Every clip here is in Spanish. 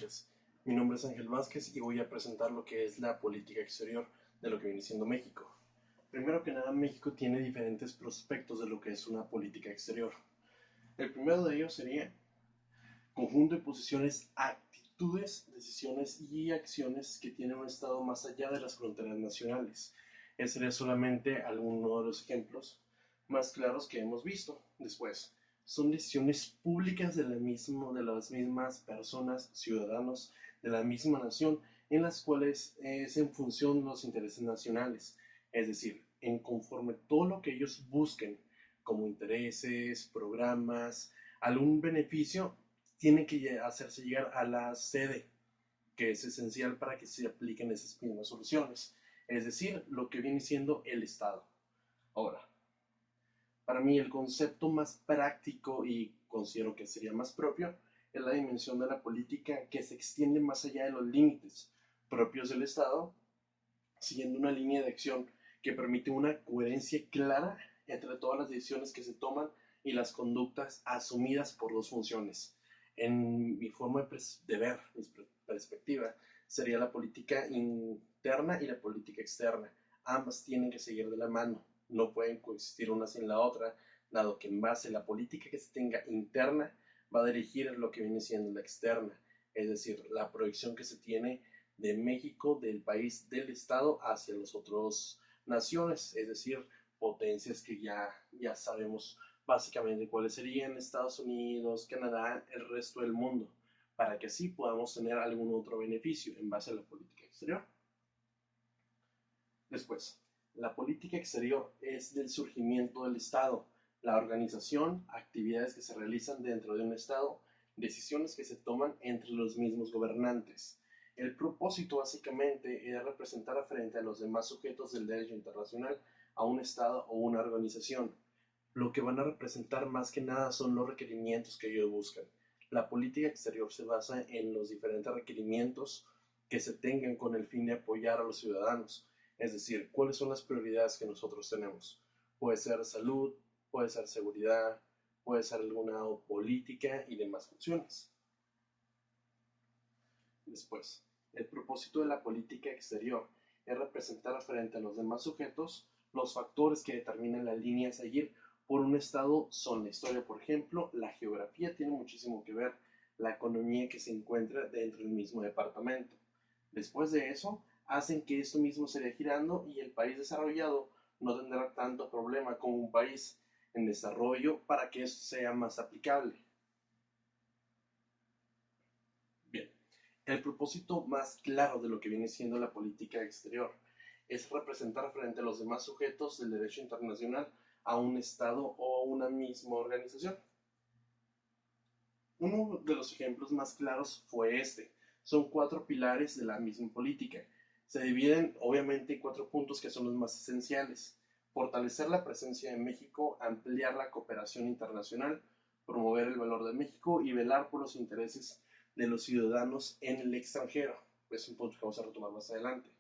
noches. Mi nombre es Ángel Vázquez y voy a presentar lo que es la política exterior de lo que viene siendo México. Primero que nada, México tiene diferentes prospectos de lo que es una política exterior. El primero de ellos sería conjunto de posiciones, actitudes, decisiones y acciones que tiene un Estado más allá de las fronteras nacionales. Ese sería solamente alguno de los ejemplos más claros que hemos visto. Después, son decisiones públicas de las mismas personas, ciudadanos de la misma nación, en las cuales es en función de los intereses nacionales. Es decir, en conforme todo lo que ellos busquen, como intereses, programas, algún beneficio, tiene que hacerse llegar a la sede, que es esencial para que se apliquen esas mismas soluciones. Es decir, lo que viene siendo el Estado. Ahora, para mí el concepto más práctico y considero que sería más propio es la dimensión de la política que se extiende más allá de los límites propios del Estado, siguiendo una línea de acción que permite una coherencia clara entre todas las decisiones que se toman y las conductas asumidas por dos funciones. En mi forma de ver, mi perspectiva, sería la política interna y la política externa. Ambas tienen que seguir de la mano, no pueden coexistir una sin la otra, dado que en base a la política que se tenga interna va a dirigir lo que viene siendo la externa, es decir, la proyección que se tiene de México, del país, del Estado hacia las otras naciones, es decir, potencias que ya sabemos básicamente cuáles serían Estados Unidos, Canadá, el resto del mundo, para que así podamos tener algún otro beneficio en base a la política exterior. Después, la política exterior es del surgimiento del Estado, la organización, actividades que se realizan dentro de un Estado, decisiones que se toman entre los mismos gobernantes. El propósito básicamente es representar frente a los demás sujetos del derecho internacional a un Estado o una organización. Lo que van a representar más que nada son los requerimientos que ellos buscan. La política exterior se basa en los diferentes requerimientos que se tengan con el fin de apoyar a los ciudadanos. Es decir, cuáles son las prioridades que nosotros tenemos. Puede ser salud, puede ser seguridad, puede ser alguna política y demás funciones. Después, el propósito de la política exterior es representar frente a los demás sujetos los factores que determinan la línea a seguir por un Estado son la historia, por ejemplo, la geografía tiene muchísimo que ver, la economía que se encuentra dentro del mismo departamento. Después de eso, hacen que esto mismo se vaya girando y el país desarrollado no tendrá tanto problema como un país en desarrollo para que esto sea más aplicable. Bien, el propósito más claro de lo que viene siendo la política exterior es representar frente a los demás sujetos del derecho internacional a un Estado o una misma organización. Uno de los ejemplos más claros fue este. Son cuatro pilares de la misma política. Se dividen obviamente en cuatro puntos que son los más esenciales. Fortalecer la presencia de México, ampliar la cooperación internacional, promover el valor de México y velar por los intereses de los ciudadanos en el extranjero. Es un punto que vamos a retomar más adelante.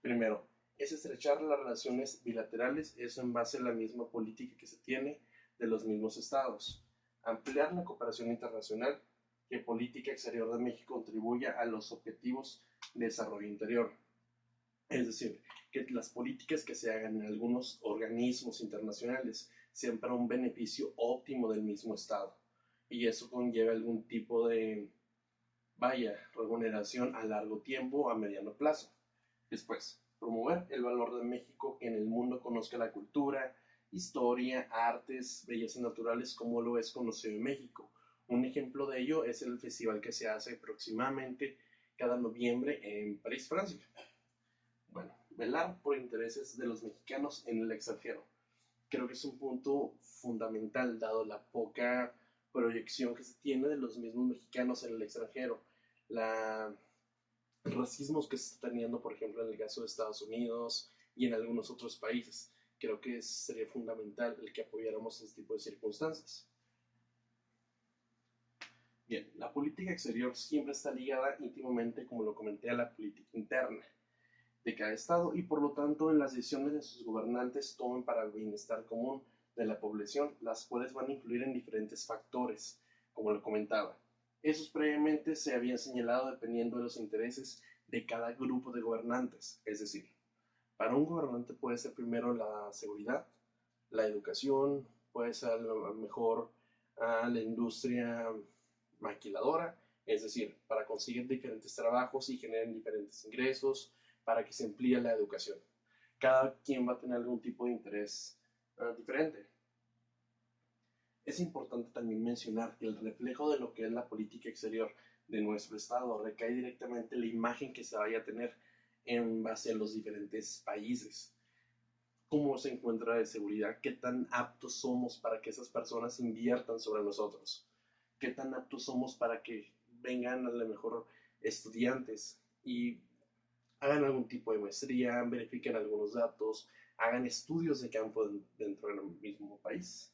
Primero, es estrechar las relaciones bilaterales, eso en base a la misma política que se tiene de los mismos estados. Ampliar la cooperación internacional, que política exterior de México contribuya a los objetivos de desarrollo interior. Es decir, que las políticas que se hagan en algunos organismos internacionales sean para un beneficio óptimo del mismo Estado. Y eso conlleva algún tipo de, remuneración a largo tiempo o a mediano plazo. Después, promover el valor de México, que en el mundo conozca la cultura, historia, artes, bellezas naturales como lo es conocido en México. Un ejemplo de ello es el festival que se hace aproximadamente cada noviembre en París, Francia. Bueno, velar por intereses de los mexicanos en el extranjero. Creo que es un punto fundamental dado la poca proyección que se tiene de los mismos mexicanos en el extranjero. La racismos que se está teniendo, por ejemplo, en el caso de Estados Unidos y en algunos otros países. Creo que sería fundamental el que apoyáramos este tipo de circunstancias. Bien, la política exterior siempre está ligada íntimamente, como lo comenté, a la política interna de cada estado y por lo tanto en las decisiones de sus gobernantes toman para el bienestar común de la población, las cuales van a influir en diferentes factores, como lo comentaba. Esos previamente se habían señalado dependiendo de los intereses de cada grupo de gobernantes. Es decir, para un gobernante puede ser primero la seguridad, la educación, puede ser a lo mejor la industria maquiladora, es decir, para conseguir diferentes trabajos y generar diferentes ingresos, para que se amplíe la educación. Cada quien va a tener algún tipo de interés diferente. Es importante también mencionar que el reflejo de lo que es la política exterior de nuestro Estado recae directamente en la imagen que se vaya a tener en base a los diferentes países. Cómo se encuentra de seguridad, qué tan aptos somos para que esas personas inviertan sobre nosotros, qué tan aptos somos para que vengan a lo mejor estudiantes y hagan algún tipo de maestría, verifiquen algunos datos, hagan estudios de campo dentro del mismo país.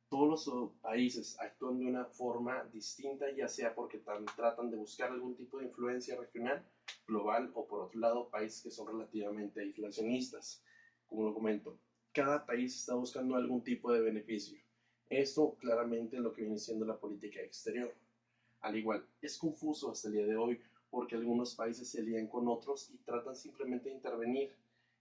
Todos los países actúan de una forma distinta, ya sea porque tratan de buscar algún tipo de influencia regional, global, o por otro lado, países que son relativamente aislacionistas. Como lo comento, cada país está buscando algún tipo de beneficio. Esto claramente es lo que viene siendo la política exterior. Al igual, es confuso hasta el día de hoy porque algunos países se alían con otros y tratan simplemente de intervenir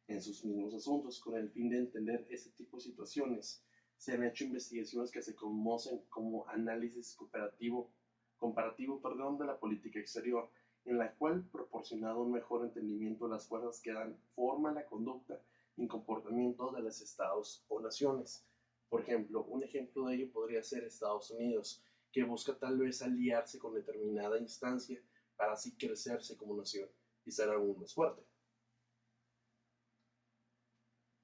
en sus mismos asuntos con el fin de entender este tipo de situaciones. Se han hecho investigaciones que se conocen como análisis comparativo de la política exterior, en la cual proporcionado un mejor entendimiento de las fuerzas que dan forma a la conducta y comportamiento de los estados o naciones. Por ejemplo, un ejemplo de ello podría ser Estados Unidos, que busca tal vez aliarse con determinada instancia para así crecerse como nación y ser aún más fuerte.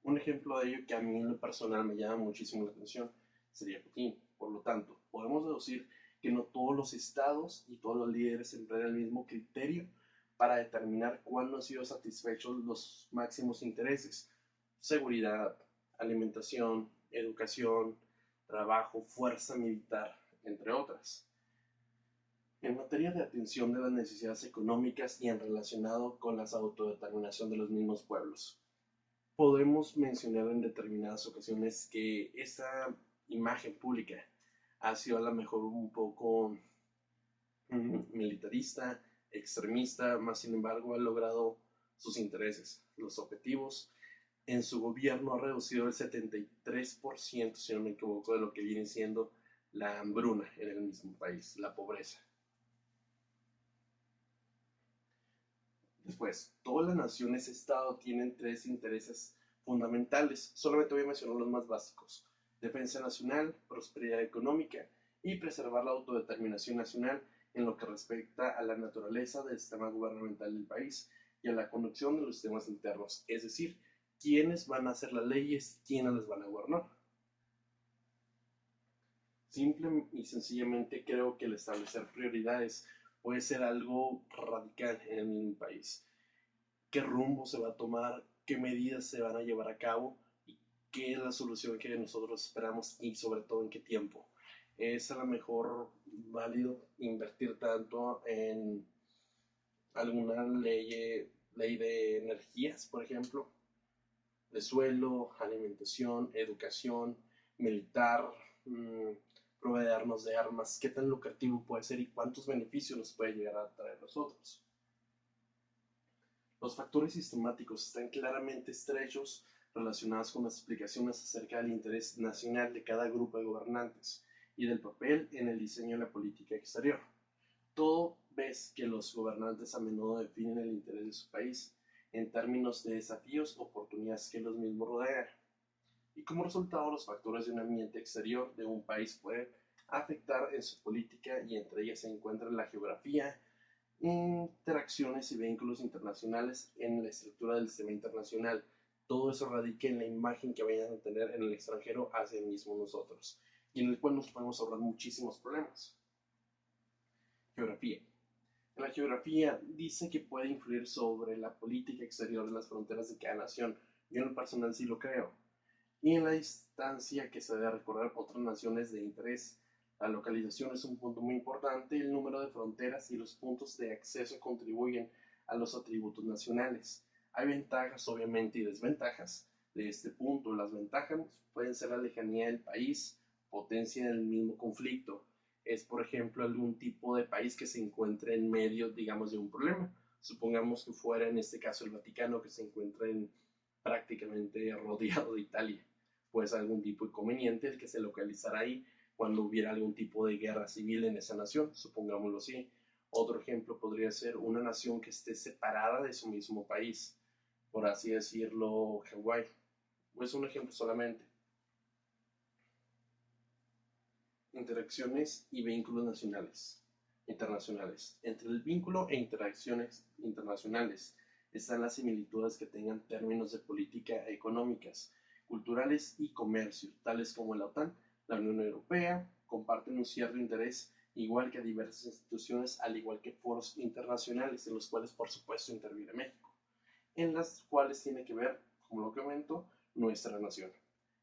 Un ejemplo de ello que a mí en lo personal me llama muchísimo la atención sería Putin. Por lo tanto, podemos deducir que no todos los estados y todos los líderes emplean el mismo criterio para determinar cuándo han sido satisfechos los máximos intereses: seguridad, alimentación, educación, trabajo, fuerza militar, entre otras. En materia de atención de las necesidades económicas y en relacionado con la autodeterminación de los mismos pueblos, podemos mencionar en determinadas ocasiones que esta imagen pública ha sido a lo mejor un poco militarista, extremista, más sin embargo ha logrado sus intereses, los objetivos. En su gobierno ha reducido el 73%, si no me equivoco, de lo que viene siendo la hambruna en el mismo país, la pobreza. Después, todas las naciones-estado tienen tres intereses fundamentales. Solamente voy a mencionar los más básicos: defensa nacional, prosperidad económica y preservar la autodeterminación nacional en lo que respecta a la naturaleza del sistema gubernamental del país y a la conducción de los sistemas internos, es decir, quiénes van a hacer las leyes, quiénes las van a gobernar. Simple y sencillamente creo que el establecer prioridades puede ser algo radical en el mismo país. Qué rumbo se va a tomar, qué medidas se van a llevar a cabo y qué es la solución que nosotros esperamos y sobre todo en qué tiempo. Es a lo mejor válido invertir tanto en alguna ley de energías, por ejemplo, de suelo, alimentación, educación, militar, proveernos de armas, qué tan lucrativo puede ser y cuántos beneficios nos puede llegar a traer a nosotros. Los factores sistemáticos están claramente estrechos relacionados con las explicaciones acerca del interés nacional de cada grupo de gobernantes y del papel en el diseño de la política exterior. Todo ves que los gobernantes a menudo definen el interés de su país en términos de desafíos o oportunidades que los mismos rodean. Y como resultado, los factores de un ambiente exterior de un país pueden afectar en su política, y entre ellas se encuentran la geografía, interacciones y vínculos internacionales en la estructura del sistema internacional. Todo eso radica en la imagen que vayan a tener en el extranjero hacia el mismo nosotros, y en el cual nos podemos ahorrar muchísimos problemas. Geografía. En la geografía dice que puede influir sobre la política exterior de las fronteras de cada nación. Yo en el personal sí lo creo. Y en la distancia que se debe recorrer otras naciones de interés. La localización es un punto muy importante. El número de fronteras y los puntos de acceso contribuyen a los atributos nacionales. Hay ventajas, obviamente, y desventajas de este punto. Las ventajas pueden ser la lejanía del país potencia en el mismo conflicto. Es, por ejemplo, algún tipo de país que se encuentre en medio, digamos, de un problema. Supongamos que fuera en este caso el Vaticano, que se encuentra prácticamente rodeado de Italia. Pues algún tipo de inconveniente el que se localizara ahí cuando hubiera algún tipo de guerra civil en esa nación, supongámoslo así. Otro ejemplo podría ser una nación que esté separada de su mismo país, por así decirlo, Hawái. Es un ejemplo solamente. Interacciones y vínculos nacionales, internacionales. Entre el vínculo e interacciones internacionales están las similitudes que tengan términos de política económicas, culturales y comercio, tales como la OTAN, la Unión Europea, comparten un cierto interés, igual que diversas instituciones, al igual que foros internacionales, en los cuales por supuesto interviene México, en las cuales tiene que ver, como lo comento, nuestra nación.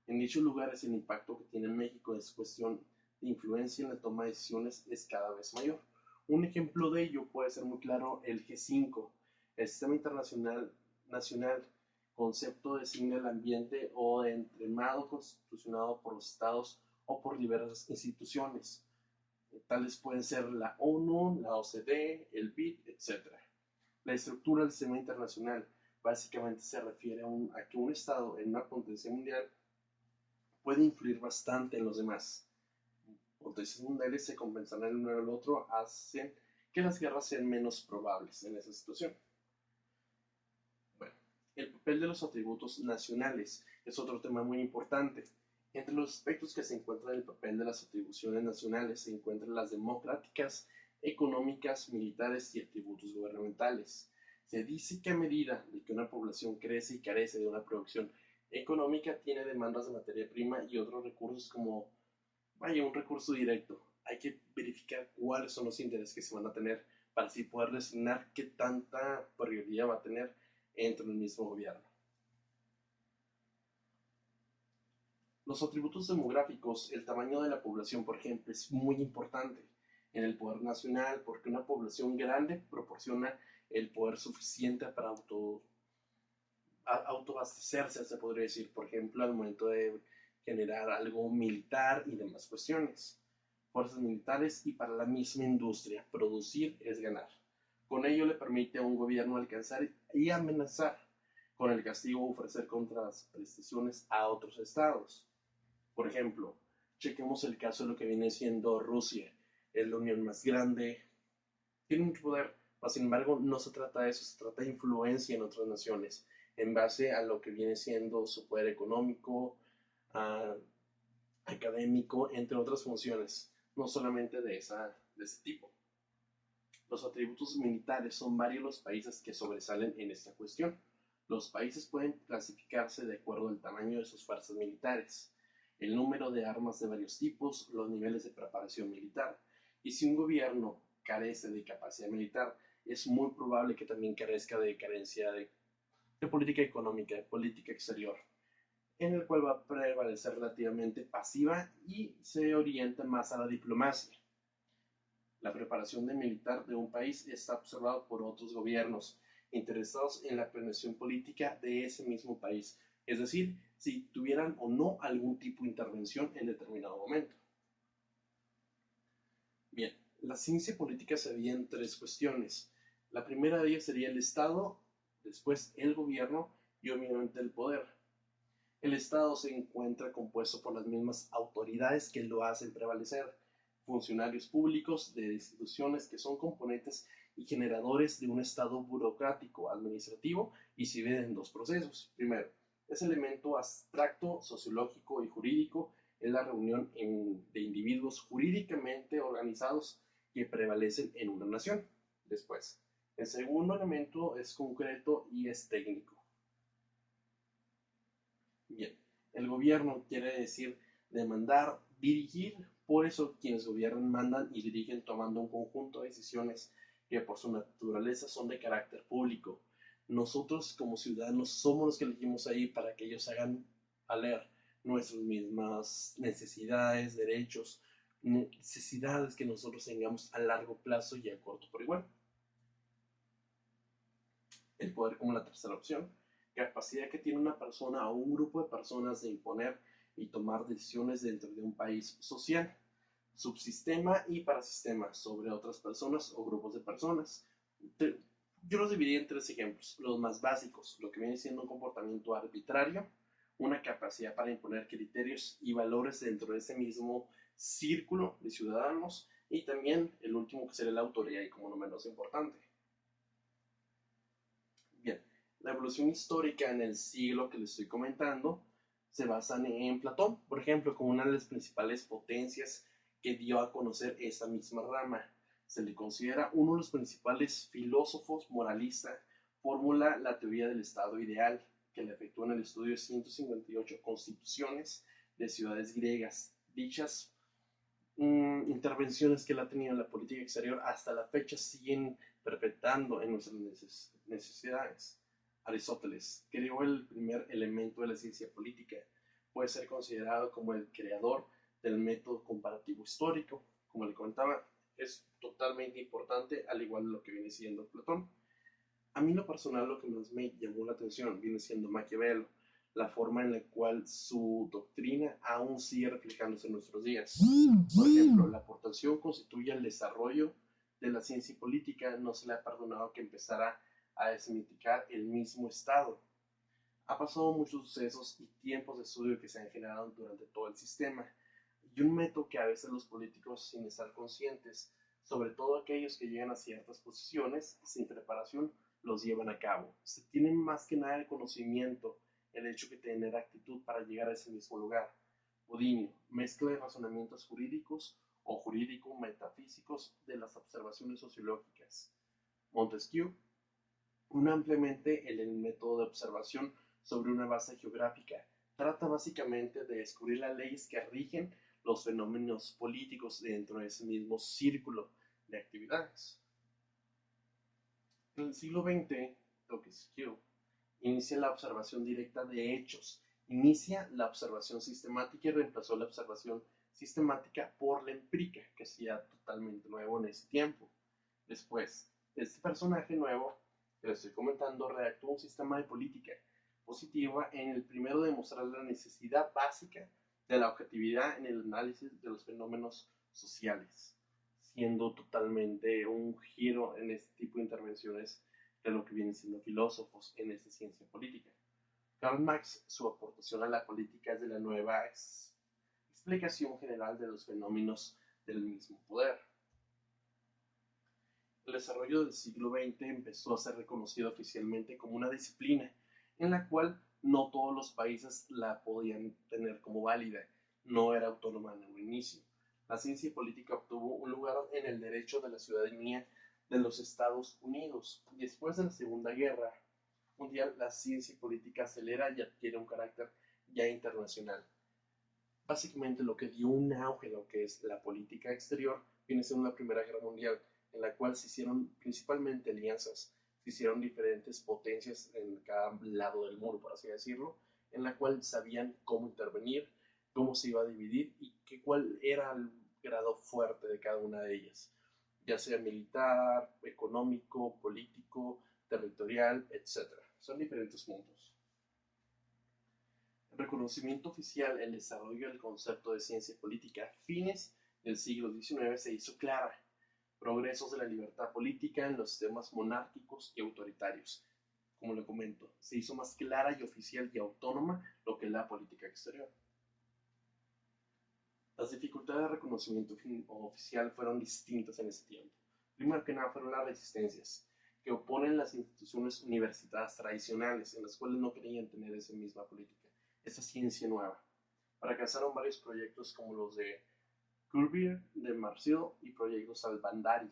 En dichos lugares el impacto que tiene México es cuestión de influencia en la toma de decisiones es cada vez mayor. Un ejemplo de ello puede ser muy claro el G5, el Sistema Internacional Nacional, concepto designa el ambiente o de entramado constitucionado por los estados o por diversas instituciones. Tales pueden ser la ONU, la OCDE, el BID, etc. La estructura del sistema internacional básicamente se refiere a que un estado en una potencia mundial puede influir bastante en los demás. Potencias mundiales se compensan el uno al otro, hacen que las guerras sean menos probables en esa situación. Bueno, el papel de los atributos nacionales es otro tema muy importante. Entre los aspectos que se encuentran en el papel de las atribuciones nacionales se encuentran las democráticas, económicas, militares y atributos gubernamentales. Se dice que a medida de que una población crece y carece de una producción económica, tiene demandas de materia prima y otros recursos como, vaya, un recurso directo. Hay que verificar cuáles son los intereses que se van a tener para así poder designar qué tanta prioridad va a tener entre el mismo gobierno. Los atributos demográficos, el tamaño de la población, por ejemplo, es muy importante en el poder nacional porque una población grande proporciona el poder suficiente para autoabastecerse, se podría decir, por ejemplo, al momento de generar algo militar y demás cuestiones. Fuerzas militares y para la misma industria, producir es ganar. Con ello le permite a un gobierno alcanzar y amenazar con el castigo o ofrecer contraprestaciones a otros estados. Por ejemplo, chequemos el caso de lo que viene siendo Rusia. Es la unión más grande, tiene mucho poder, pero sin embargo no se trata de eso, se trata de influencia en otras naciones, en base a lo que viene siendo su poder económico, uh, académico, entre otras funciones, no solamente de ese tipo. Los atributos militares son varios los países que sobresalen en esta cuestión. Los países pueden clasificarse de acuerdo al tamaño de sus fuerzas militares, el número de armas de varios tipos, los niveles de preparación militar, y si un gobierno carece de capacidad militar, es muy probable que también carezca de carencia de política económica, de política exterior, en el cual va a prevalecer relativamente pasiva y se orienta más a la diplomacia. La preparación de militar de un país está observado por otros gobiernos interesados en la planeación política de ese mismo país, es decir, si tuvieran o no algún tipo de intervención en determinado momento. Bien, la ciencia política se divide en tres cuestiones. La primera de ellas sería el Estado, después el gobierno y obviamente el poder. El Estado se encuentra compuesto por las mismas autoridades que lo hacen prevalecer, funcionarios públicos de instituciones que son componentes y generadores de un Estado burocrático, administrativo, y se divide en dos procesos. Primero, ese elemento abstracto, sociológico y jurídico es la reunión de individuos jurídicamente organizados que prevalecen en una nación. Después, el segundo elemento es concreto y es técnico. Bien, el gobierno quiere decir demandar, dirigir, por eso quienes gobiernan mandan y dirigen tomando un conjunto de decisiones que por su naturaleza son de carácter público. Nosotros como ciudadanos somos los que elegimos ahí para que ellos hagan valer nuestras mismas necesidades, derechos, necesidades que nosotros tengamos a largo plazo y a corto por igual. El poder como la tercera opción, capacidad que tiene una persona o un grupo de personas de imponer y tomar decisiones dentro de un país social, subsistema y parasistema sobre otras personas o grupos de personas. Yo los dividí en tres ejemplos. Los más básicos, lo que viene siendo un comportamiento arbitrario, una capacidad para imponer criterios y valores dentro de ese mismo círculo de ciudadanos, y también el último que sería la autoría y como no menos importante. Bien, la evolución histórica en el siglo que les estoy comentando se basa en Platón, por ejemplo, como una de las principales potencias que dio a conocer esta misma rama. Se le considera uno de los principales filósofos moralistas, formula la teoría del estado ideal, que le efectúa en el estudio de 158 constituciones de ciudades griegas. Dichas intervenciones que él ha tenido en la política exterior hasta la fecha siguen perpetrando en nuestras necesidades. Aristóteles creó el primer elemento de la ciencia política. Puede ser considerado como el creador del método comparativo histórico. Como le contaba, es totalmente importante, al igual de lo que viene siendo Platón. A mí lo personal lo que más me llamó la atención viene siendo Maquiavelo, la forma en la cual su doctrina aún sigue reflejándose en nuestros días. Por ejemplo, la aportación constituye el desarrollo de la ciencia y política, no se le ha perdonado que empezara a desmitificar el mismo Estado. Ha pasado muchos sucesos y tiempos de estudio que se han generado durante todo el sistema, y un método que a veces los políticos, sin estar conscientes, sobre todo aquellos que llegan a ciertas posiciones sin preparación, los llevan a cabo. Se tiene más que nada el conocimiento, el hecho de tener actitud para llegar a ese mismo lugar. Bodinio, mezcla de razonamientos jurídicos o jurídico-metafísicos de las observaciones sociológicas. Montesquieu, un ampliamente el método de observación sobre una base geográfica. Trata básicamente de descubrir las leyes que rigen los fenómenos políticos dentro de ese mismo círculo de actividades. En el siglo XX, Montesquieu inicia la observación directa de hechos, inicia la observación sistemática y reemplazó la observación sistemática por la empírica, que hacía totalmente nuevo en ese tiempo. Después, este personaje nuevo que les estoy comentando redactó un sistema de política positiva en el primero de mostrar la necesidad básica de la objetividad en el análisis de los fenómenos sociales, siendo totalmente un giro en este tipo de intervenciones de lo que vienen siendo filósofos en esta ciencia política. Karl Marx, su aportación a la política es de la nueva explicación general de los fenómenos del mismo poder. El desarrollo del siglo XX empezó a ser reconocido oficialmente como una disciplina en la cual no todos los países la podían tener como válida, no era autónoma en un inicio. La ciencia política obtuvo un lugar en el derecho de la ciudadanía de los Estados Unidos. Después de la Segunda Guerra Mundial, la ciencia política acelera y adquiere un carácter ya internacional. Básicamente lo que dio un auge a lo que es la política exterior viene siendo la Primera Guerra Mundial, en la cual se hicieron principalmente alianzas, se hicieron diferentes potencias en cada lado del muro, por así decirlo, en la cual sabían cómo intervenir, cómo se iba a dividir y cuál era el grado fuerte de cada una de ellas, ya sea militar, económico, político, territorial, etcétera. Son diferentes puntos. El reconocimiento oficial, el desarrollo del concepto de ciencia política a fines del siglo XIX se hizo clara. Progresos de la libertad política en los sistemas monárquicos y autoritarios. Como le comento, se hizo más clara y oficial y autónoma lo que es la política exterior. Las dificultades de reconocimiento oficial fueron distintas en ese tiempo. Primero que nada fueron las resistencias, que oponen las instituciones universitarias tradicionales, en las cuales no querían tener esa misma política, esa ciencia nueva. Fracasaron varios proyectos como los de Cuvier, de Marseille y proyectos Albandari.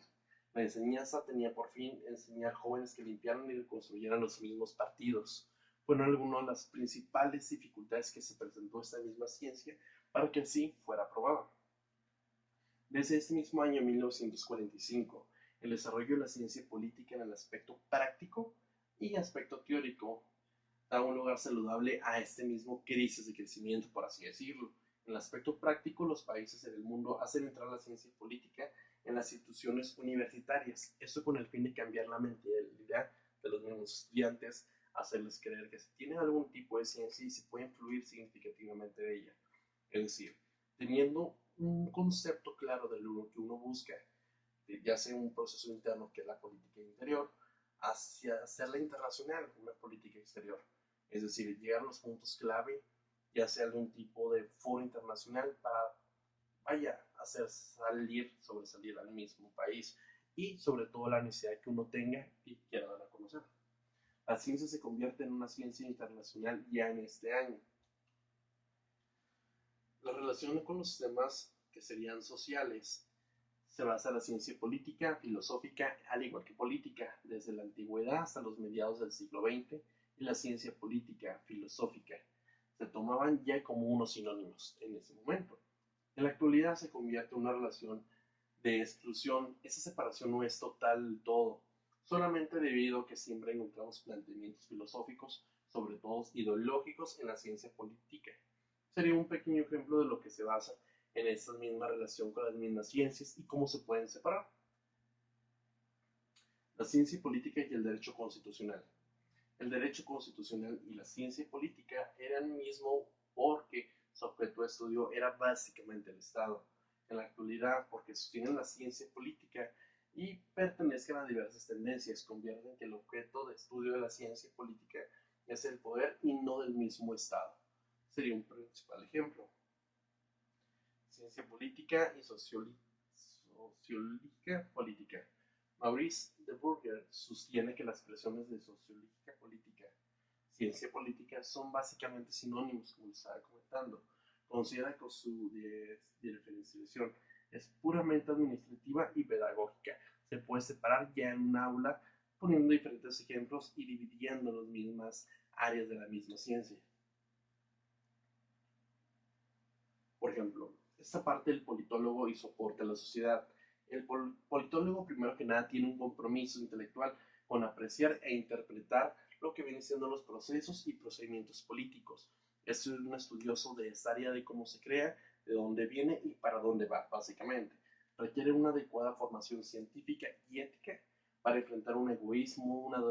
La enseñanza tenía por fin enseñar jóvenes que limpiaran y reconstruyeran los mismos partidos. Fueron algunas de las principales dificultades que se presentó esta misma ciencia para que así fuera aprobada. Desde este mismo año 1945, el desarrollo de la ciencia política en el aspecto práctico y aspecto teórico da un lugar saludable a este mismo crisis de crecimiento, por así decirlo. En el aspecto práctico, los países en el mundo hacen entrar la ciencia política en las instituciones universitarias, esto con el fin de cambiar la mentalidad de los mismos estudiantes, hacerles creer que se tiene algún tipo de ciencia y se puede influir significativamente de ella. Es decir, teniendo un concepto claro de lo que uno busca, ya sea un proceso interno que es la política interior, hacia hacerla internacional, una política exterior. Es decir, llegar a los puntos clave, ya sea de un tipo de foro internacional para, vaya, hacer salir, sobresalir al mismo país y sobre todo la necesidad que uno tenga y quiera dar a conocer. La ciencia se convierte en una ciencia internacional ya en este año. La relación con los sistemas que serían sociales se basa en la ciencia política, filosófica, al igual que política, desde la antigüedad hasta los mediados del siglo XX, y la ciencia política, filosófica, se tomaban ya como unos sinónimos en ese momento. En la actualidad se convierte en una relación de exclusión. Esa separación no es total del todo, solamente debido a que siempre encontramos planteamientos filosóficos, sobre todo ideológicos, en la ciencia política. Sería un pequeño ejemplo de lo que se basa en esta misma relación con las mismas ciencias y cómo se pueden separar. La ciencia política y el derecho constitucional. El derecho constitucional y la ciencia política eran el mismo porque su objeto de estudio era básicamente el Estado. En la actualidad, porque sostienen la ciencia política y pertenezcan a diversas tendencias, convierten que el objeto de estudio de la ciencia política es el poder y no del mismo Estado. Sería un principal ejemplo. Ciencia política y sociología política. Maurice de Bourdieu sostiene que las expresiones de sociología política, ciencia política son básicamente sinónimos, como les estaba comentando. Considera que su diferenciación es puramente administrativa y pedagógica. Se puede separar ya en un aula poniendo diferentes ejemplos y dividiendo las mismas áreas de la misma ciencia. Por ejemplo, esta parte del politólogo y soporte a la sociedad. El politólogo, primero que nada, tiene un compromiso intelectual con apreciar e interpretar lo que vienen siendo los procesos y procedimientos políticos. Es un estudioso de esta área de cómo se crea, de dónde viene y para dónde va, básicamente. Requiere una adecuada formación científica y ética para enfrentar un egoísmo, una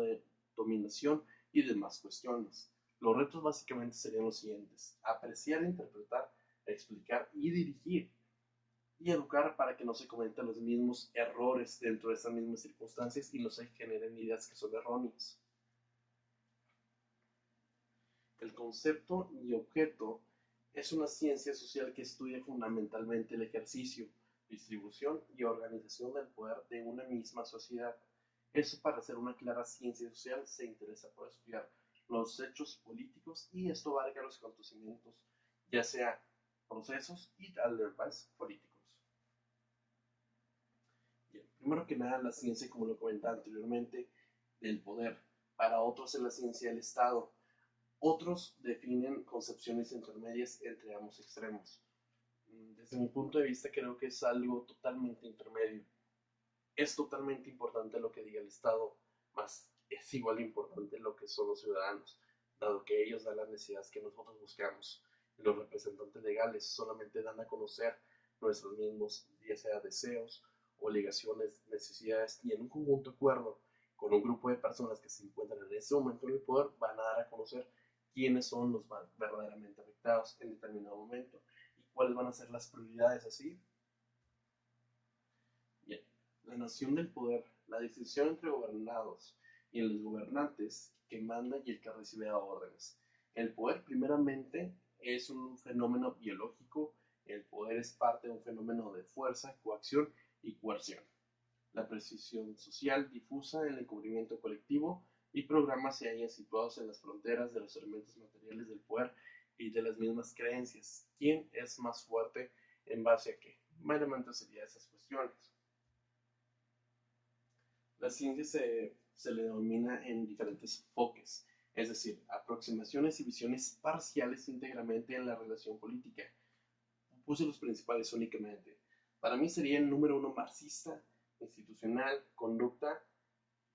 dominación y demás cuestiones. Los retos básicamente serían los siguientes: apreciar e interpretar, explicar y dirigir, y educar para que no se cometen los mismos errores dentro de estas mismas circunstancias y no se generen ideas que son erróneas. El concepto y objeto es una ciencia social que estudia fundamentalmente el ejercicio, distribución y organización del poder de una misma sociedad. Eso, para ser una clara ciencia social, se interesa por estudiar los hechos políticos y esto abarca los acontecimientos, ya sea procesos y además políticos. Bien, primero que nada, la ciencia, como lo comentaba anteriormente, del poder. Para otros es la ciencia del Estado. Otros definen concepciones intermedias entre ambos extremos. Desde mi punto de vista, creo que es algo totalmente intermedio. Es totalmente importante lo que diga el Estado, más es igual de importante lo que son los ciudadanos, dado que ellos dan las necesidades que nosotros buscamos. Y los representantes legales solamente dan a conocer nuestros mismos, ya sea deseos, obligaciones, necesidades, y en un conjunto acuerdo con un grupo de personas que se encuentran en ese momento en el poder, van a dar a conocer quiénes son los verdaderamente afectados en determinado momento y cuáles van a ser las prioridades así. Bien, la noción del poder, la distinción entre gobernados y los gobernantes que manda y el que recibe órdenes. El poder, primeramente, es un fenómeno biológico. El poder es parte de un fenómeno de fuerza, coacción y coerción. La precisión social difusa, el encubrimiento colectivo y programas se hallan situados en las fronteras de los elementos materiales del poder y de las mismas creencias. ¿Quién es más fuerte en base a qué? Meramente sería esas cuestiones. La ciencia se le denomina en diferentes enfoques, es decir, aproximaciones y visiones parciales íntegramente en la relación política. Puse los principales únicamente. Para mí sería el número uno marxista, institucional, conducta,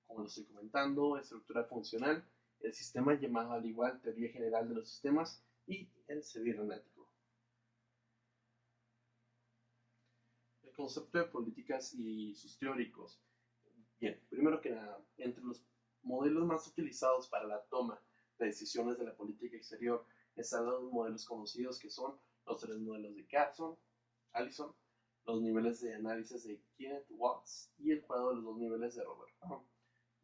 como lo estoy comentando, estructura funcional, el sistema llamado al igual teoría general de los sistemas y el cibernético. El concepto de políticas y sus teóricos. Bien, primero que nada, entre los modelos más utilizados para la toma de decisiones de la política exterior están los modelos conocidos que son los tres modelos de Carson, Allison, los niveles de análisis de Kenneth Watts y el juego de los dos niveles de Robert Brown.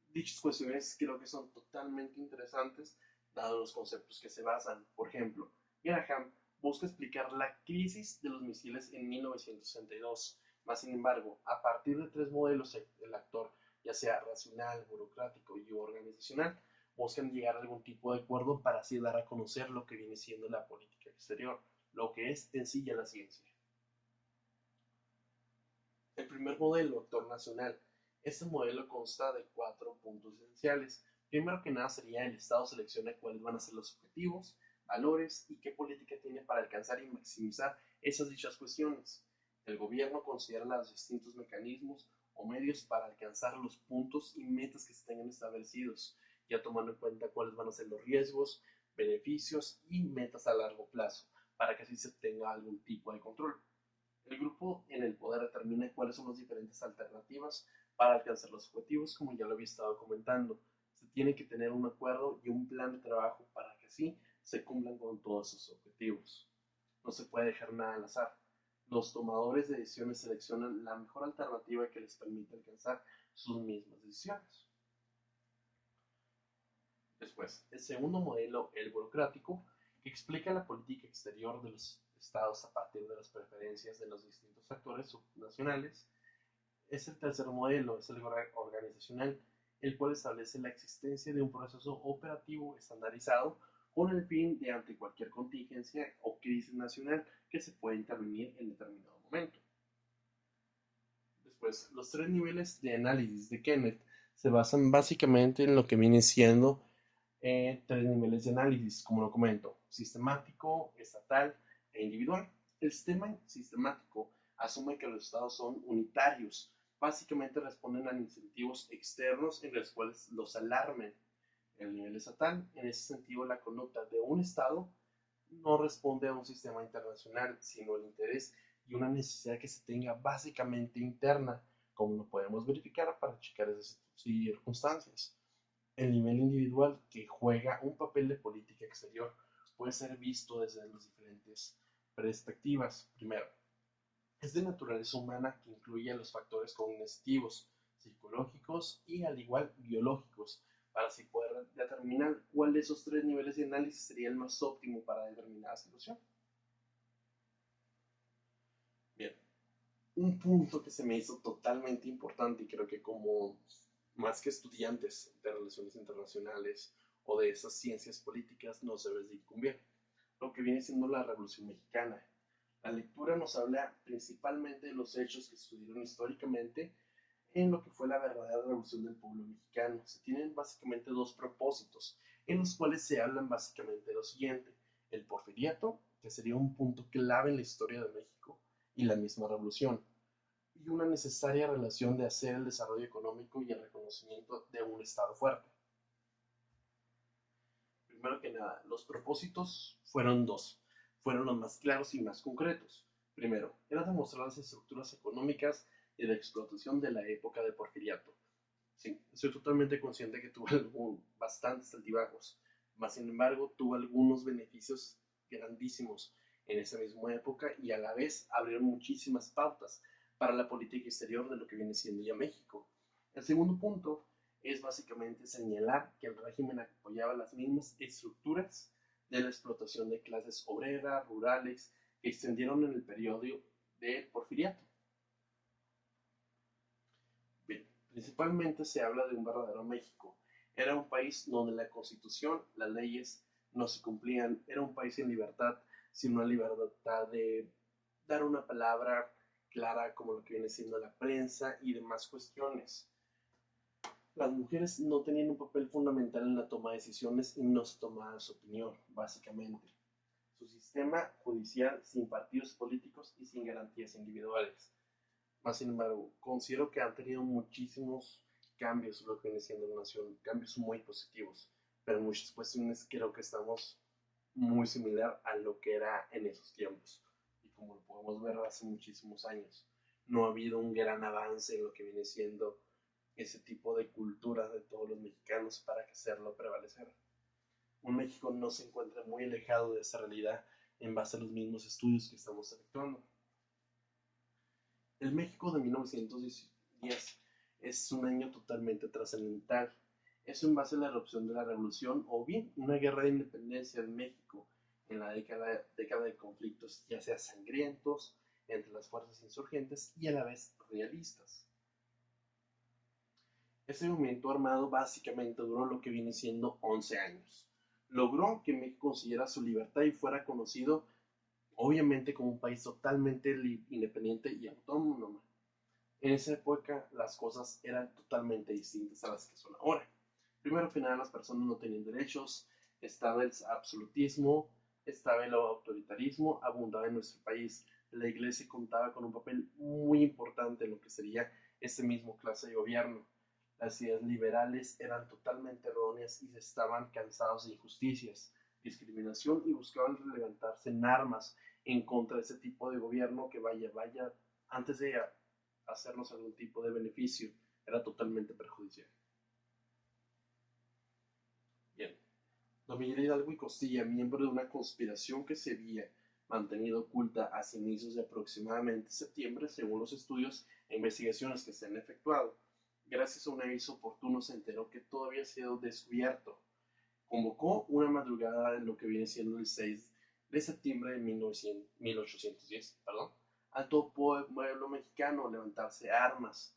Dichas cuestiones creo que son totalmente interesantes dados los conceptos que se basan. Por ejemplo, Graham busca explicar la crisis de los misiles en 1962. Más sin embargo, a partir de tres modelos, el actor, ya sea racional, burocrático y organizacional, buscan llegar a algún tipo de acuerdo para así dar a conocer lo que viene siendo la política exterior, lo que es en sí ya la ciencia. El primer modelo, actor nacional. Este modelo consta de cuatro puntos esenciales. Primero que nada sería el Estado selecciona cuáles van a ser los objetivos, valores y qué política tiene para alcanzar y maximizar esas dichas cuestiones. El gobierno considera los distintos mecanismos o medios para alcanzar los puntos y metas que se tengan establecidos, ya tomando en cuenta cuáles van a ser los riesgos, beneficios y metas a largo plazo, para que así se tenga algún tipo de control. El grupo en el poder determina cuáles son las diferentes alternativas para alcanzar los objetivos, como ya lo había estado comentando. Se tiene que tener un acuerdo y un plan de trabajo para que así se cumplan con todos esos objetivos. No se puede dejar nada al azar. Los tomadores de decisiones seleccionan la mejor alternativa que les permita alcanzar sus mismas decisiones. Después, el segundo modelo, el burocrático, que explica la política exterior de los estados a partir de las preferencias de los distintos actores subnacionales. Es el tercer modelo, es el organizacional, el cual establece la existencia de un proceso operativo estandarizado con el fin de, ante cualquier contingencia o crisis nacional, que se pueda intervenir en determinado momento. Después, los tres niveles de análisis de Kenneth se basan básicamente en lo que viene siendo tres niveles de análisis, como lo comento: sistemático, estatal e individual. El sistema sistemático asume que los estados son unitarios, básicamente responden a incentivos externos en los cuales los alarmen. El nivel estatal, en ese sentido, la conducta de un estado no responde a un sistema internacional, sino al interés y una necesidad que se tenga básicamente interna, como lo podemos verificar para checar esas circunstancias. El nivel individual, que juega un papel de política exterior, puede ser visto desde las diferentes perspectivas. Primero, es de naturaleza humana, que incluye los factores cognitivos, psicológicos y al igual biológicos, para así poder determinar cuál de esos tres niveles de análisis sería el más óptimo para determinada situación. Bien, un punto que se me hizo totalmente importante y creo que como más que estudiantes de relaciones internacionales o de esas ciencias políticas nos debe de incumbir, lo que viene siendo la Revolución Mexicana. La lectura nos habla principalmente de los hechos que sucedieron históricamente en lo que fue la verdadera revolución del pueblo mexicano. Se tienen básicamente dos propósitos, en los cuales se hablan básicamente de lo siguiente: el porfiriato, que sería un punto clave en la historia de México, y la misma revolución, y una necesaria relación de hacer el desarrollo económico y el reconocimiento de un Estado fuerte. Primero que nada, los propósitos fueron dos, fueron los más claros y más concretos. Primero, era demostrar las estructuras económicas y de explotación de la época de Porfiriato. Sí, estoy totalmente consciente que tuvo bastantes altibajos, más sin embargo tuvo algunos beneficios grandísimos en esa misma época, y a la vez abrieron muchísimas pautas para la política exterior de lo que viene siendo ya México. El segundo punto es básicamente señalar que el régimen apoyaba las mismas estructuras de la explotación de clases obreras, rurales, que extendieron en el periodo del Porfiriato. Bien, principalmente se habla de un verdadero México. Era un país donde la constitución, las leyes no se cumplían. Era un país sin libertad, sin una libertad de dar una palabra clara, como lo que viene siendo la prensa y demás cuestiones. Las mujeres no tenían un papel fundamental en la toma de decisiones y no se tomaba su opinión, básicamente. Su sistema judicial sin partidos políticos y sin garantías individuales. Más sin embargo, considero que han tenido muchísimos cambios lo que viene siendo la nación, cambios muy positivos, pero en muchas cuestiones creo que estamos muy similar a lo que era en esos tiempos. Y como lo podemos ver hace muchísimos años, no ha habido un gran avance en lo que viene siendo ese tipo de cultura de todos los mexicanos para hacerlo prevalecer. Un México no se encuentra muy alejado de esa realidad en base a los mismos estudios que estamos efectuando. El México de 1910 es un año totalmente trascendental. Es en base a la erupción de la revolución o bien una guerra de independencia en México en la década de conflictos, ya sea sangrientos, entre las fuerzas insurgentes y a la vez realistas. Ese movimiento armado básicamente duró lo que viene siendo 11 años. Logró que México consiguiera su libertad y fuera conocido obviamente como un país totalmente independiente y autónomo. En esa época las cosas eran totalmente distintas a las que son ahora. Primero que nada, las personas no tenían derechos, estaba el absolutismo, estaba el autoritarismo, abundaba en nuestro país. La iglesia contaba con un papel muy importante en lo que sería ese mismo clase de gobierno. Las ideas liberales eran totalmente erróneas y se estaban cansados de injusticias, discriminación y buscaban levantarse en armas en contra de ese tipo de gobierno que vaya, antes de hacernos algún tipo de beneficio, era totalmente perjudicial. Bien, don Miguel Hidalgo y Costilla, miembro de una conspiración que se había mantenido oculta hacia inicios de aproximadamente septiembre, según los estudios e investigaciones que se han efectuado. Gracias a un aviso oportuno se enteró que todo había sido descubierto. Convocó una madrugada en lo que viene siendo el 6 de septiembre de 1810, al todo pueblo mexicano a levantarse armas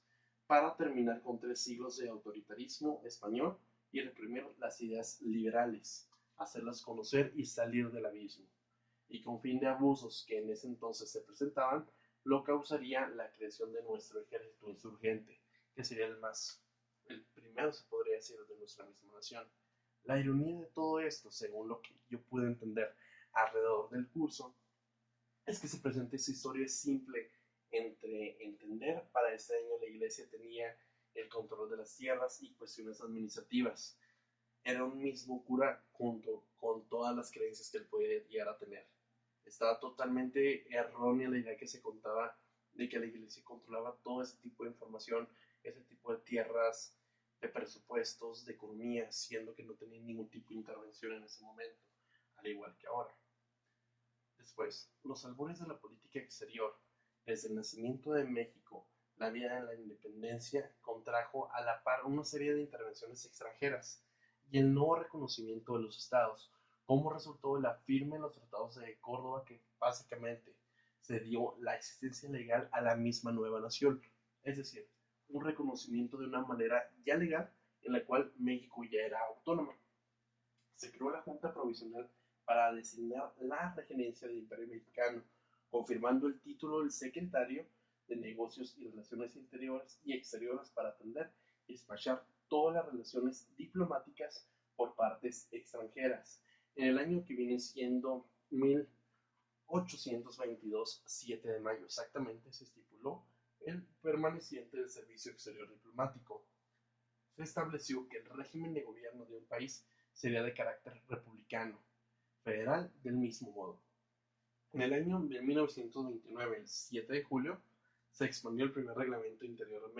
para terminar con 3 siglos de autoritarismo español y reprimir las ideas liberales, hacerlas conocer y salir del abismo. Y con fin de abusos que en ese entonces se presentaban, lo causaría la creación de nuestro ejército insurgente, que sería el primero se podría decir de nuestra misma nación. La ironía de todo esto, según lo que yo pude entender alrededor del curso, es que se presenta esa historia simple entre entender. Para este año la iglesia tenía el control de las tierras y cuestiones administrativas. Era un mismo cura junto con todas las creencias que él podía llegar a tener. Estaba totalmente errónea la idea que se contaba de que la iglesia controlaba todo ese tipo de información, ese tipo de tierras, de presupuestos, de economía, siendo que no tenía ningún tipo de intervención en ese momento, al igual que ahora. Después, los albores de la política exterior, desde el nacimiento de México, la vida de la independencia, contrajo a la par una serie de intervenciones extranjeras y el no reconocimiento de los estados, como resultó de la firma en los tratados de Córdoba que básicamente se dio la existencia legal a la misma nueva nación, es decir, un reconocimiento de una manera ya legal en la cual México ya era autónoma. Se creó la Junta Provisional para designar la regencia del Imperio Mexicano, confirmando el título del secretario de Negocios y Relaciones Interiores y Exteriores para atender y despachar todas las relaciones diplomáticas por partes extranjeras. En el año que viene siendo 1822, 7 de mayo exactamente, se estipuló el permaneciente del Servicio Exterior Diplomático. Se estableció que el régimen de gobierno de un país sería de carácter republicano, federal del mismo modo. En el año de 1929, el 7 de julio, se expandió el primer reglamento interior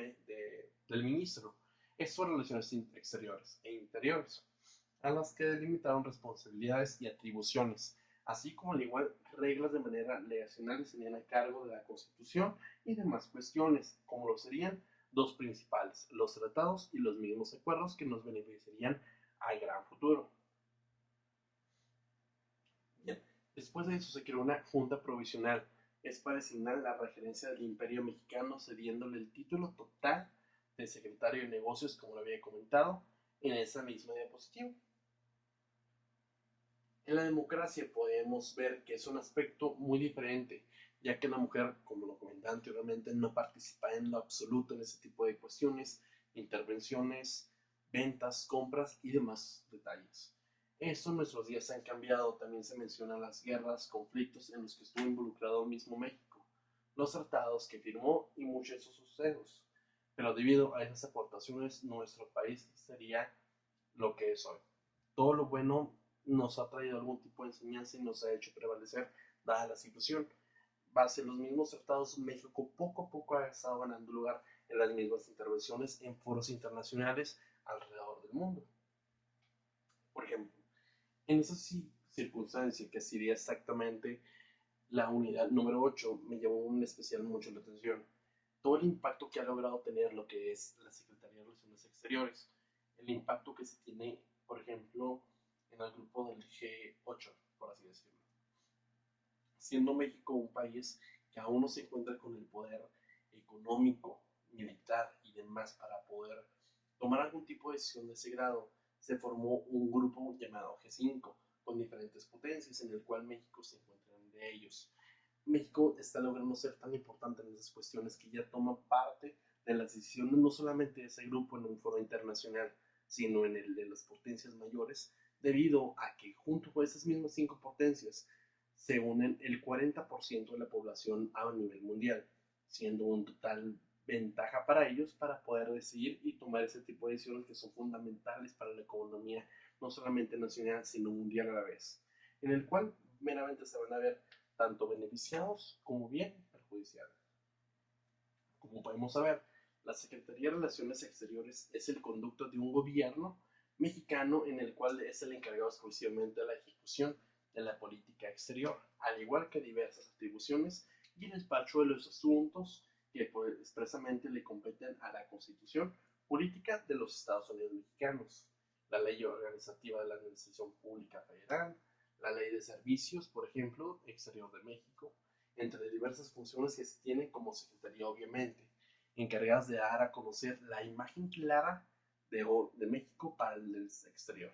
del ministro, esto relaciones exteriores e interiores, a las que delimitaron responsabilidades y atribuciones, así como al igual reglas de manera legacionales tenían a cargo de la Constitución y demás cuestiones, como lo serían dos principales, los tratados y los mismos acuerdos que nos beneficiarían al gran futuro. Bien, después de eso se creó una junta provisional, es para designar la regerencia del Imperio Mexicano, cediéndole el título total de secretario de negocios, como lo había comentado en esa misma diapositiva. En la democracia podemos ver que es un aspecto muy diferente, ya que la mujer, como lo comentaba anteriormente, no participa en lo absoluto en ese tipo de cuestiones, intervenciones, ventas, compras y demás detalles. Esto en nuestros días han cambiado, también se mencionan las guerras, conflictos en los que estuvo involucrado el mismo México, los tratados que firmó y muchos de esos sucesos. Pero debido a esas aportaciones, nuestro país sería lo que es hoy. Todo lo bueno nos ha traído algún tipo de enseñanza y nos ha hecho prevalecer, dada la situación. Base en los mismos tratados, México poco a poco ha estado ganando lugar en las mismas intervenciones en foros internacionales alrededor del mundo. Por ejemplo, en eso sí circunstancia, que sería exactamente la unidad número 8, me llamó en especial mucho la atención. Todo el impacto que ha logrado tener lo que es la Secretaría de Relaciones Exteriores, el impacto que se tiene, por ejemplo, en el grupo del G8, por así decirlo. Siendo México un país que aún no se encuentra con el poder económico, militar y demás para poder tomar algún tipo de decisión de ese grado, se formó un grupo llamado G5 con diferentes potencias en el cual México se encuentra de ellos. México está logrando ser tan importante en esas cuestiones que ya toma parte de las decisiones no solamente de ese grupo en un foro internacional, sino en el de las potencias mayores, debido a que junto con esas mismas cinco potencias se unen el 40% de la población a nivel mundial, siendo un total ventaja para ellos para poder decidir y tomar ese tipo de decisiones que son fundamentales para la economía, no solamente nacional, sino mundial a la vez, en el cual meramente se van a ver tanto beneficiados como bien perjudiciados. Como podemos saber, la Secretaría de Relaciones Exteriores es el conducto de un gobierno mexicano en el cual es el encargado exclusivamente de la ejecución de la política exterior, al igual que diversas atribuciones y el despacho de los asuntos que pues, expresamente le competen a la Constitución Política de los Estados Unidos Mexicanos, la Ley Organizativa de la Administración Pública Federal, la Ley de Servicios, por ejemplo, Exterior de México, entre diversas funciones que se tienen como Secretaría, obviamente, encargadas de dar a conocer la imagen clara de México para el exterior.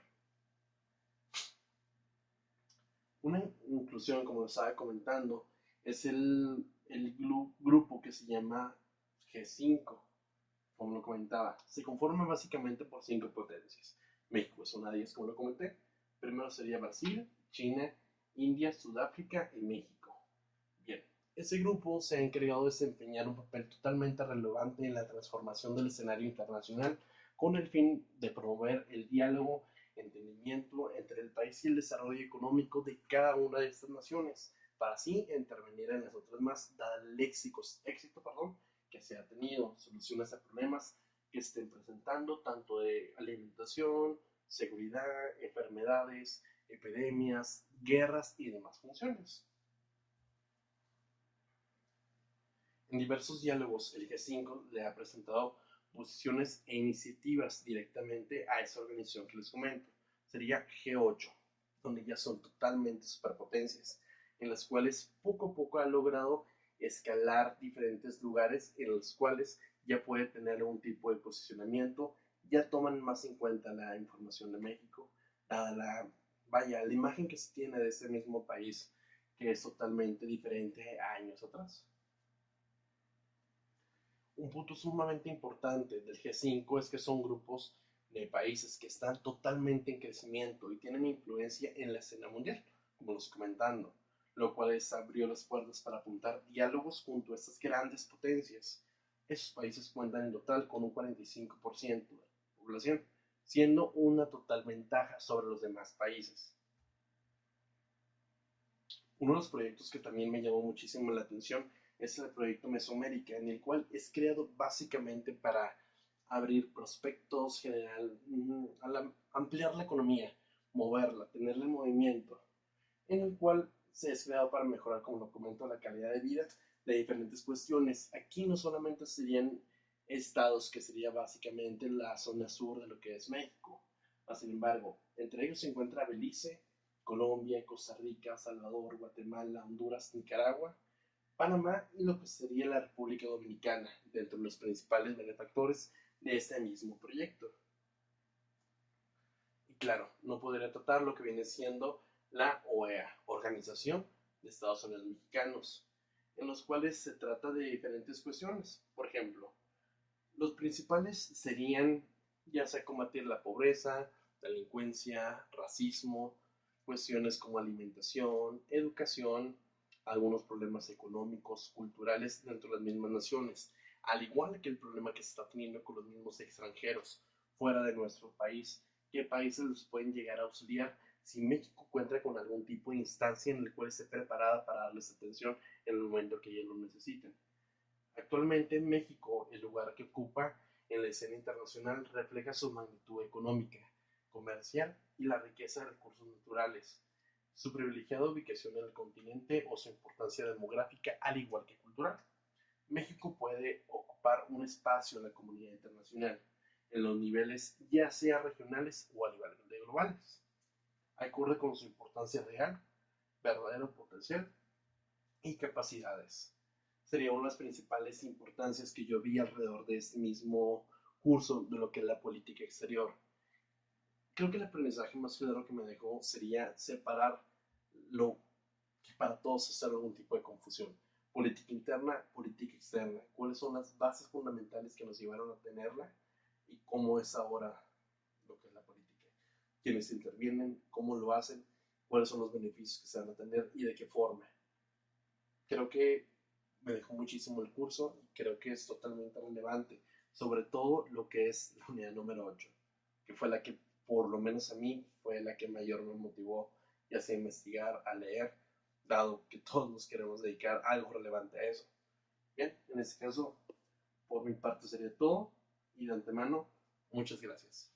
Una inclusión, como lo estaba comentando, es el grupo que se llama G5, como lo comentaba. Se conforma básicamente por cinco potencias. México es una de ellas, como lo comenté. Primero sería Brasil, China, India, Sudáfrica y México. Bien, ese grupo se ha encargado de desempeñar un papel totalmente relevante en la transformación del escenario internacional con el fin de promover el diálogo, entendimiento entre el país y el desarrollo económico de cada una de estas naciones, para así intervenir en las otras más, dado el éxito que se ha tenido, soluciones a problemas que estén presentando, tanto de alimentación, seguridad, enfermedades, epidemias, guerras y demás funciones. En diversos diálogos, el G5 le ha presentado posiciones e iniciativas directamente a esa organización que les comento. Sería G8, donde ya son totalmente superpotencias, en las cuales poco a poco ha logrado escalar diferentes lugares en los cuales ya puede tener algún tipo de posicionamiento, ya toman más en cuenta la información de México, dada la imagen que se tiene de ese mismo país, que es totalmente diferente a años atrás. Un punto sumamente importante del G5 es que son grupos de países que están totalmente en crecimiento y tienen influencia en la escena mundial, como los comentando, lo cual les abrió las puertas para apuntar diálogos junto a estas grandes potencias. Esos países cuentan en total con un 45% de la población, siendo una total ventaja sobre los demás países. Uno de los proyectos que también me llamó muchísimo la atención es el proyecto Mesoamérica, en el cual es creado básicamente para abrir prospectos, ampliar la economía, moverla, tenerle movimiento, en el cual se es creado para mejorar, como lo comento, la calidad de vida de diferentes cuestiones. Aquí no solamente serían estados, que sería básicamente la zona sur de lo que es México, sin embargo, entre ellos se encuentra Belice, Colombia, Costa Rica, Salvador, Guatemala, Honduras, Nicaragua, Panamá y lo que sería la República Dominicana, dentro de los principales benefactores de este mismo proyecto. Y claro, no podría tratar lo que viene siendo la OEA, Organización de Estados Unidos Mexicanos, en los cuales se trata de diferentes cuestiones. Por ejemplo, los principales serían ya sea combatir la pobreza, delincuencia, racismo, cuestiones como alimentación, educación, algunos problemas económicos, culturales dentro de las mismas naciones, al igual que el problema que se está teniendo con los mismos extranjeros fuera de nuestro país, qué países los pueden llegar a auxiliar si México cuenta con algún tipo de instancia en el cual esté preparada para darles atención en el momento que ellos lo necesiten. Actualmente en México, el lugar que ocupa en la escena internacional refleja su magnitud económica, comercial y la riqueza de recursos naturales. su privilegiada ubicación en el continente o su importancia demográfica, al igual que cultural. México puede ocupar un espacio en la comunidad internacional, en los niveles ya sea regionales o a nivel de globales, acorde con su importancia real, verdadero potencial y capacidades. Sería una de las principales importancias que yo vi alrededor de este mismo curso de lo que es la política exterior. Creo que el aprendizaje más claro que me dejó sería separar lo que para todos es algún tipo de confusión. Política interna, política externa. ¿Cuáles son las bases fundamentales que nos llevaron a tenerla? ¿Y cómo es ahora lo que es la política? ¿Quiénes intervienen? ¿Cómo lo hacen? ¿Cuáles son los beneficios que se van a tener? ¿Y de qué forma? Creo que me dejó muchísimo el curso y creo que es totalmente relevante, sobre todo lo que es la unidad número 8, que fue la que, por lo menos a mí, fue la que mayor me motivó, ya sea a investigar, a leer, dado que todos nos queremos dedicar algo relevante a eso. Bien, en este caso, por mi parte sería todo y de antemano, muchas gracias.